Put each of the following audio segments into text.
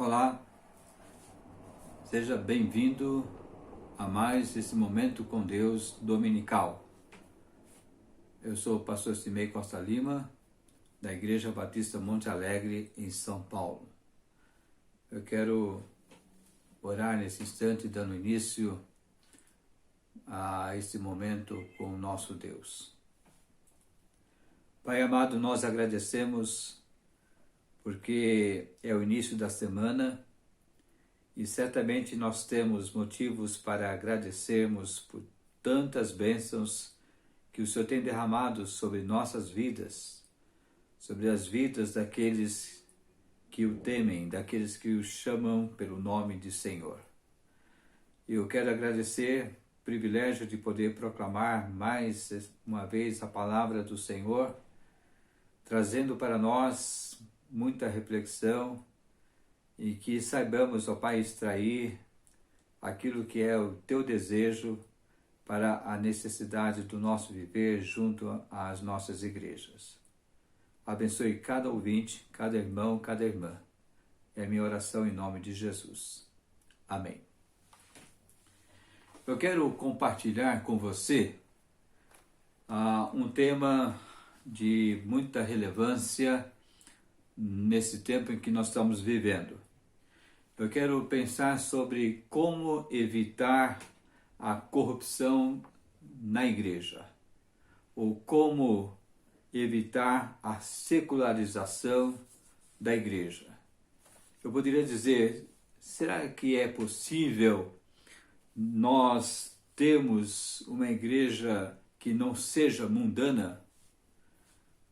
Olá, seja bem-vindo a mais esse Momento com Deus dominical. Eu sou o pastor Cimei Costa Lima, da Igreja Batista Monte Alegre, em São Paulo. Eu quero orar nesse instante, dando início a esse momento com o nosso Deus. Pai amado, nós agradecemos porque é o início da semana e certamente nós temos motivos para agradecermos por tantas bênçãos que o Senhor tem derramado sobre nossas vidas, sobre as vidas daqueles que o temem, daqueles que o chamam pelo nome de Senhor. Eu quero agradecer o privilégio de poder proclamar mais uma vez a palavra do Senhor, trazendo para nós muita reflexão e que saibamos, ó Pai, extrair aquilo que é o Teu desejo para a necessidade do nosso viver junto às nossas igrejas. Abençoe cada ouvinte, cada irmão, cada irmã. É a minha oração em nome de Jesus. Amém. Eu quero compartilhar com você um tema de muita relevância nesse tempo em que nós estamos vivendo. Eu quero pensar sobre como evitar a corrupção na igreja, ou como evitar a secularização da igreja. Eu poderia dizer, será que é possível nós termos uma igreja que não seja mundana?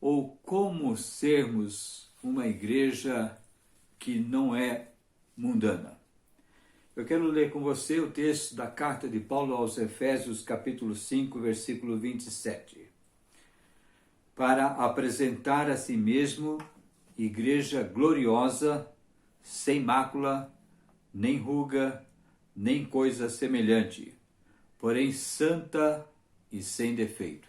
Ou como sermos uma igreja que não é mundana? Eu quero ler com você o texto da carta de Paulo aos Efésios, capítulo 5, versículo 27. Para apresentar a si mesmo igreja gloriosa, sem mácula, nem ruga, nem coisa semelhante, porém santa e sem defeito.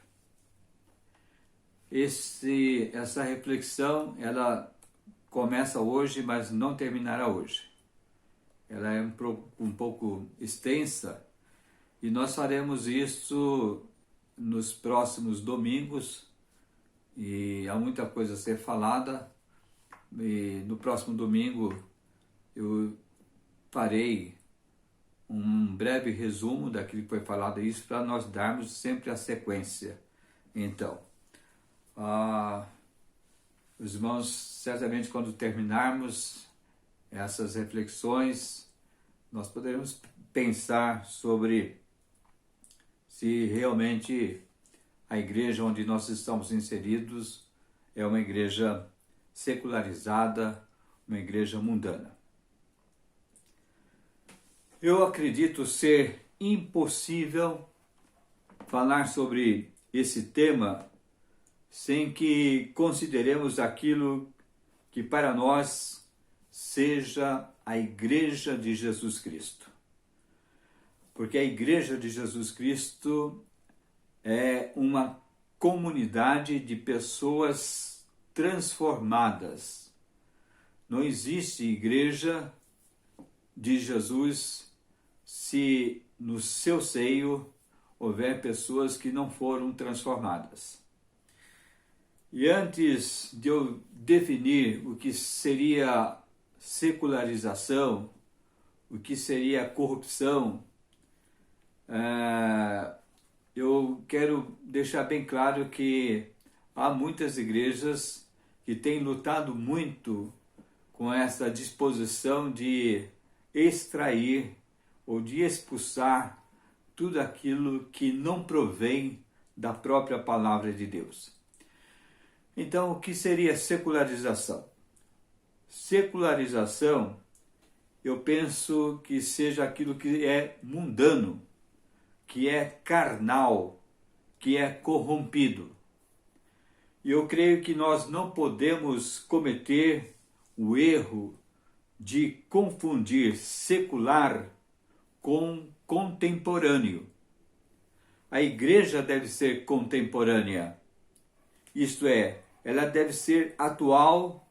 Essa reflexão, ela começa hoje, mas não terminará hoje. Ela é um pouco extensa e nós faremos isso nos próximos domingos e há muita coisa a ser falada. E no próximo domingo eu farei um breve resumo daquilo que foi falado, isso para nós darmos sempre a sequência. Então, os irmãos, certamente quando terminarmos essas reflexões, nós poderemos pensar sobre se realmente a igreja onde nós estamos inseridos é uma igreja secularizada, uma igreja mundana. Eu acredito ser impossível falar sobre esse tema sem que consideremos aquilo que para nós seja a Igreja de Jesus Cristo. Porque a Igreja de Jesus Cristo é uma comunidade de pessoas transformadas. Não existe Igreja de Jesus se no seu seio houver pessoas que não foram transformadas. E antes de eu definir o que seria secularização, o que seria corrupção, eu quero deixar bem claro que há muitas igrejas que têm lutado muito com essa disposição de extrair ou de expulsar tudo aquilo que não provém da própria palavra de Deus. Então, o que seria secularização? Secularização, eu penso que seja aquilo que é mundano, que é carnal, que é corrompido. E eu creio que nós não podemos cometer o erro de confundir secular com contemporâneo. A igreja deve ser contemporânea, isto é, ela deve ser atual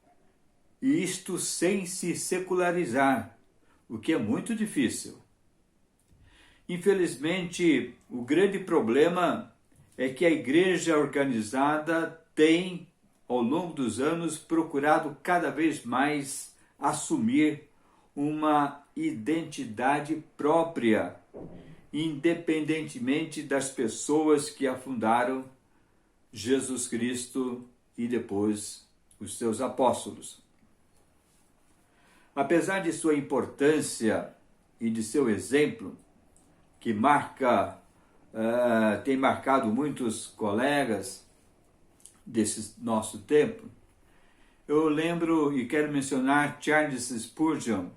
e isto sem se secularizar, o que é muito difícil. Infelizmente, o grande problema é que a igreja organizada tem, ao longo dos anos, procurado cada vez mais assumir uma identidade própria, independentemente das pessoas que a fundaram, Jesus Cristo e depois os seus apóstolos. Apesar de sua importância e de seu exemplo, que tem marcado muitos colegas desse nosso tempo, eu lembro e quero mencionar Charles Spurgeon,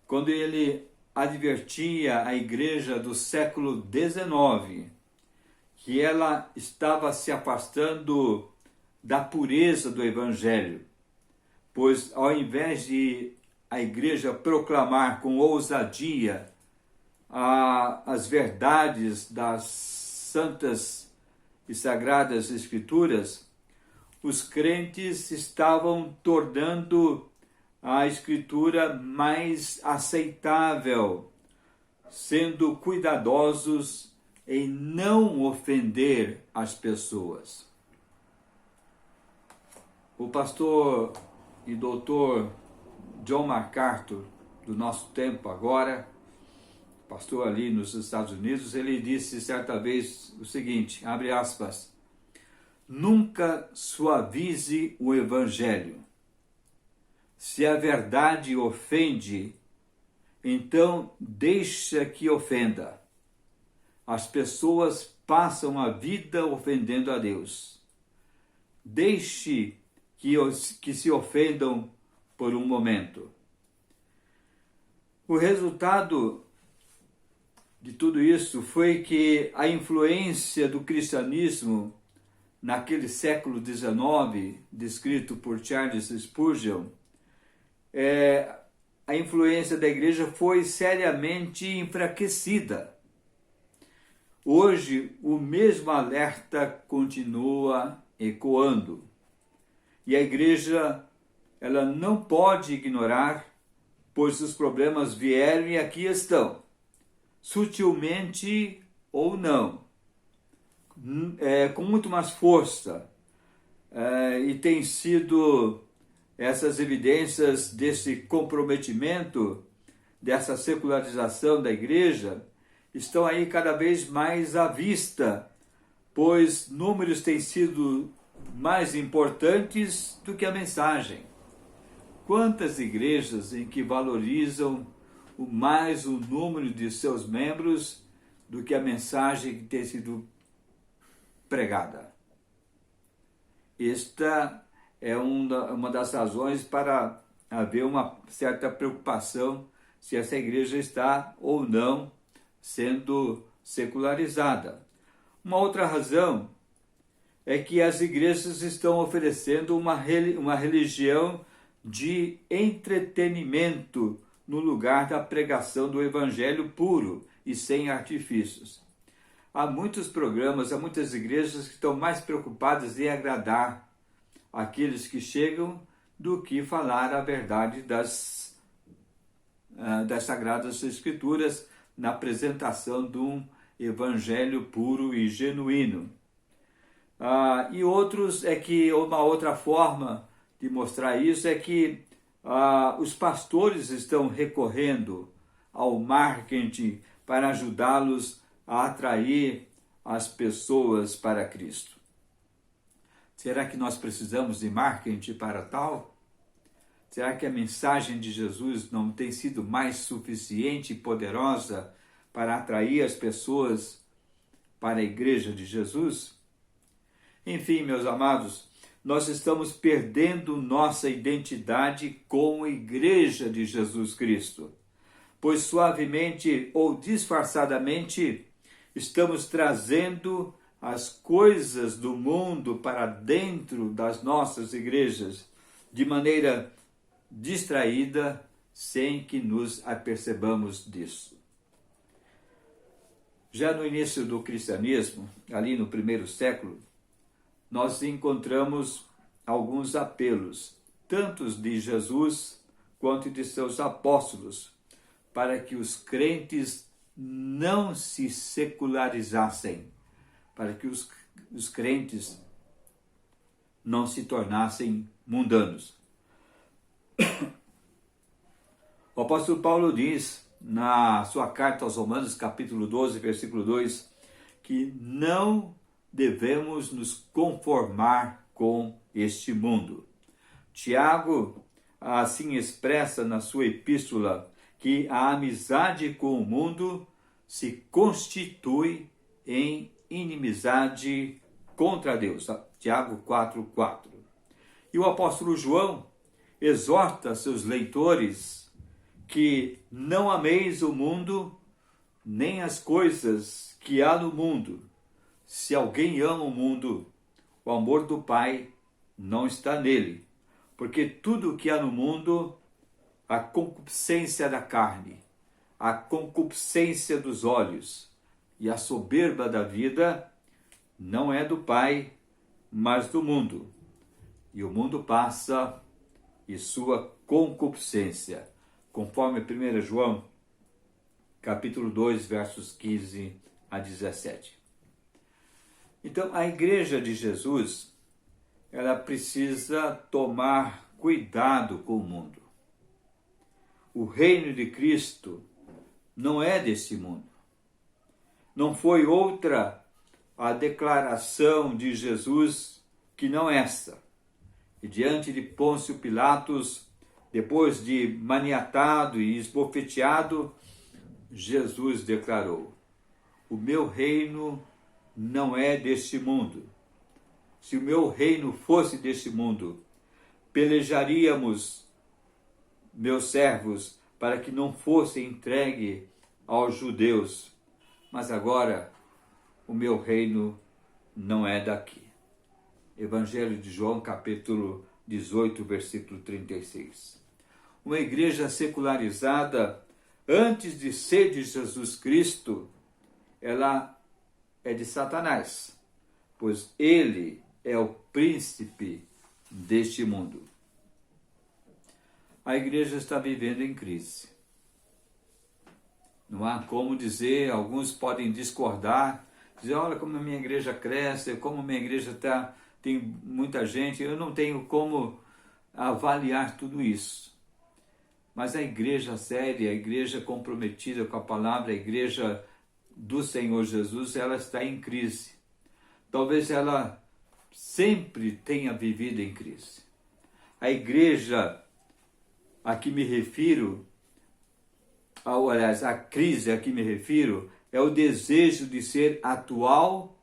quando ele advertia a igreja do século XIX que ela estava se afastando da pureza do Evangelho, pois ao invés de a igreja proclamar com ousadia as verdades das santas e sagradas Escrituras, os crentes estavam tornando a Escritura mais aceitável, sendo cuidadosos em não ofender as pessoas. O pastor e doutor John MacArthur, do nosso tempo agora, pastor ali nos Estados Unidos, ele disse certa vez o seguinte, abre aspas, nunca suavize o Evangelho. Se a verdade ofende, então deixa que ofenda. As pessoas passam a vida ofendendo a Deus. Deixe que se ofendam por um momento. O resultado de tudo isso foi que a influência do cristianismo naquele século XIX, descrito por Charles Spurgeon, a influência da igreja foi seriamente enfraquecida. Hoje, o mesmo alerta continua ecoando. E a igreja, ela não pode ignorar, pois os problemas vieram e aqui estão, sutilmente ou não, com muito mais força. E tem sido essas evidências desse comprometimento, dessa secularização da igreja, estão aí cada vez mais à vista, pois números têm sido mais importantes do que a mensagem. Quantas igrejas em que valorizam mais o número de seus membros do que a mensagem que tem sido pregada? Esta é uma das razões para haver uma certa preocupação se essa igreja está ou não sendo secularizada. Uma outra razão é que as igrejas estão oferecendo uma religião de entretenimento no lugar da pregação do evangelho puro e sem artifícios. Há muitos programas, há muitas igrejas que estão mais preocupadas em agradar aqueles que chegam do que falar a verdade das Sagradas Escrituras na apresentação de um evangelho puro e genuíno. E outros é que uma outra forma de mostrar isso é que os pastores estão recorrendo ao marketing para ajudá-los a atrair as pessoas para Cristo. Será que nós precisamos de marketing para tal? Será que a mensagem de Jesus não tem sido mais suficiente e poderosa para atrair as pessoas para a igreja de Jesus? Enfim, meus amados, nós estamos perdendo nossa identidade como igreja de Jesus Cristo, pois suavemente ou disfarçadamente estamos trazendo as coisas do mundo para dentro das nossas igrejas, de maneira distraída, sem que nos apercebamos disso. Já no início do cristianismo, ali no primeiro século, nós encontramos alguns apelos, tanto de Jesus quanto de seus apóstolos, para que os crentes não se secularizassem, para que os crentes não se tornassem mundanos. O apóstolo Paulo diz na sua carta aos Romanos, capítulo 12, versículo 2, que não devemos nos conformar com este mundo. Tiago assim expressa na sua epístola que a amizade com o mundo se constitui em inimizade contra Deus. Tiago 4:4. E o apóstolo João exorta seus leitores que não ameis o mundo, nem as coisas que há no mundo. Se alguém ama o mundo, o amor do Pai não está nele. Porque tudo o que há no mundo, a concupiscência da carne, a concupiscência dos olhos e a soberba da vida, não é do Pai, mas do mundo. E o mundo passa e sua concupiscência, conforme 1 João, capítulo 2, versos 15 a 17. Então, a igreja de Jesus, ela precisa tomar cuidado com o mundo. O reino de Cristo não é desse mundo. Não foi outra a declaração de Jesus que não essa. E diante de Pôncio Pilatos, depois de maniatado e esbofeteado, Jesus declarou: o meu reino não é deste mundo. Se o meu reino fosse deste mundo, pelejaríamos, meus servos, para que não fosse entregue aos judeus. Mas agora, o meu reino não é daqui. Evangelho de João, capítulo 18, versículo 36. Uma igreja secularizada, antes de ser de Jesus Cristo, ela é de Satanás, pois ele é o príncipe deste mundo. A igreja está vivendo em crise. Não há como dizer, alguns podem discordar, dizer, olha como a minha igreja cresce, como a minha igreja tem muita gente, eu não tenho como avaliar tudo isso. Mas a igreja séria, a igreja comprometida com a palavra, a igreja do Senhor Jesus, ela está em crise. Talvez ela sempre tenha vivido em crise. A igreja a que me refiro, aliás, a crise a que me refiro, é o desejo de ser atual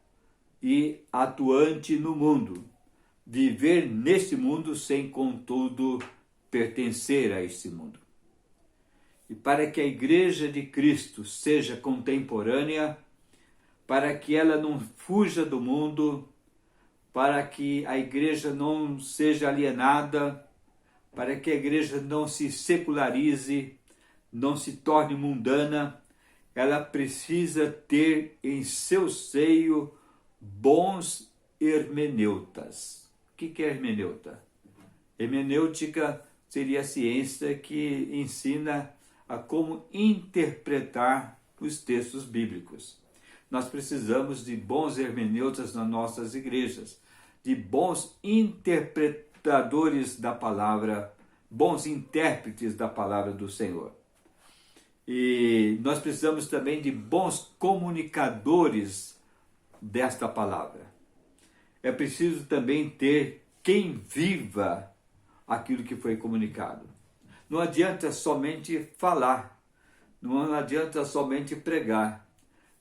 e atuante no mundo. Viver neste mundo sem, contudo, pertencer a este mundo. E para que a igreja de Cristo seja contemporânea, para que ela não fuja do mundo, para que a igreja não seja alienada, para que a igreja não se secularize, não se torne mundana, ela precisa ter em seu seio bons hermeneutas. O que é hermeneuta? Hermenêutica seria a ciência que ensina a como interpretar os textos bíblicos. Nós precisamos de bons hermeneutas nas nossas igrejas, de bons interpretadores da palavra, bons intérpretes da palavra do Senhor. E nós precisamos também de bons comunicadores desta palavra. É preciso também ter quem viva aquilo que foi comunicado. Não adianta somente falar, não adianta somente pregar.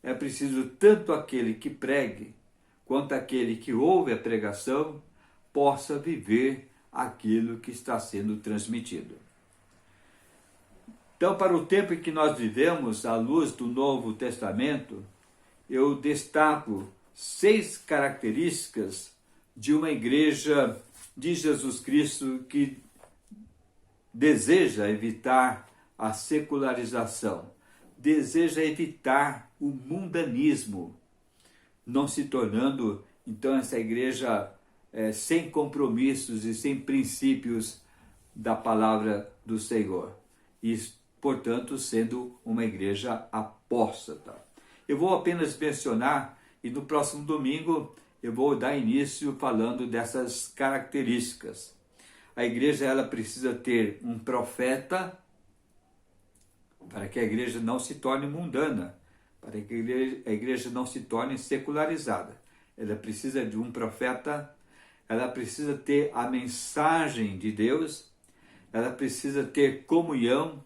É preciso tanto aquele que pregue, quanto aquele que ouve a pregação, possa viver aquilo que está sendo transmitido. Então, para o tempo em que nós vivemos, à luz do Novo Testamento, eu destaco 6 características de uma igreja de Jesus Cristo que deseja evitar a secularização, deseja evitar o mundanismo, não se tornando, então, essa igreja sem compromissos e sem princípios da palavra do Senhor e, portanto, sendo uma igreja apóstata. Eu vou apenas mencionar, e no próximo domingo eu vou dar início falando dessas características. A igreja ela precisa ter um profeta para que a igreja não se torne mundana, para que a igreja não se torne secularizada. Ela precisa de um profeta, ela precisa ter a mensagem de Deus, ela precisa ter comunhão,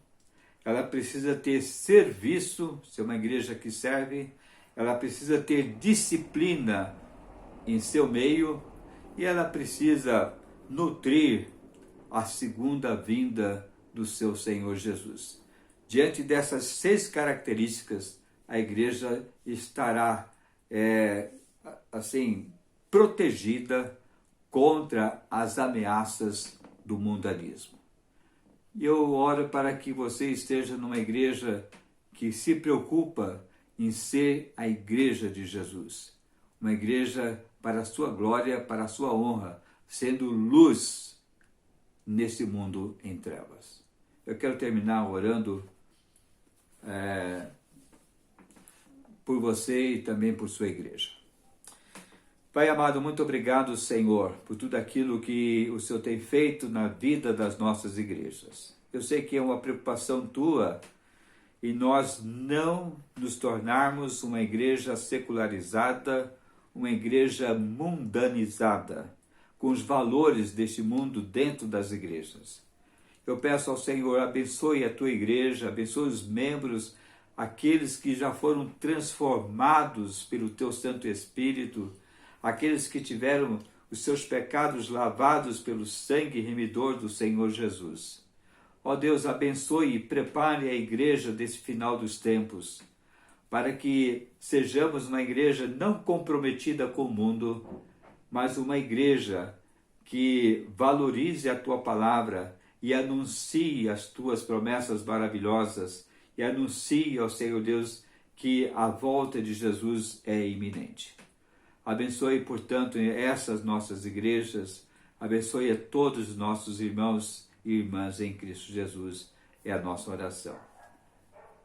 ela precisa ter serviço, ser uma igreja que serve, ela precisa ter disciplina em seu meio e ela precisa nutrir a segunda vinda do seu Senhor Jesus. Diante dessas 6 características, a igreja estará protegida contra as ameaças do mundanismo. E eu oro para que você esteja numa igreja que se preocupa em ser a igreja de Jesus. Uma igreja para a sua glória, para a sua honra, sendo luz nesse mundo em trevas. Eu quero terminar orando por você e também por sua igreja. Pai amado, muito obrigado, Senhor, por tudo aquilo que o Senhor tem feito na vida das nossas igrejas. Eu sei que é uma preocupação tua e nós não nos tornarmos uma igreja secularizada, uma igreja mundanizada, com os valores deste mundo dentro das igrejas. Eu peço ao Senhor, abençoe a tua igreja, abençoe os membros, aqueles que já foram transformados pelo teu Santo Espírito, aqueles que tiveram os seus pecados lavados pelo sangue remidor do Senhor Jesus. Ó Deus, abençoe e prepare a igreja desse final dos tempos, para que sejamos uma igreja não comprometida com o mundo, mas uma igreja que valorize a tua palavra e anuncie as tuas promessas maravilhosas e anuncie ao Senhor Deus que a volta de Jesus é iminente. Abençoe, portanto, essas nossas igrejas, abençoe a todos os nossos irmãos e irmãs em Cristo Jesus, é a nossa oração.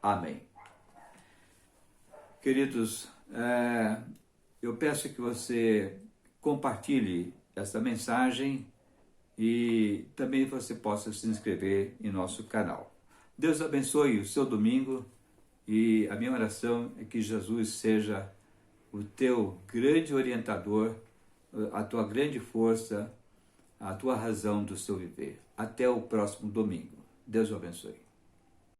Amém. Queridos, eu peço que você compartilhe essa mensagem e também você possa se inscrever em nosso canal. Deus abençoe o seu domingo e a minha oração é que Jesus seja o teu grande orientador, a tua grande força, a tua razão do seu viver. Até o próximo domingo. Deus o abençoe.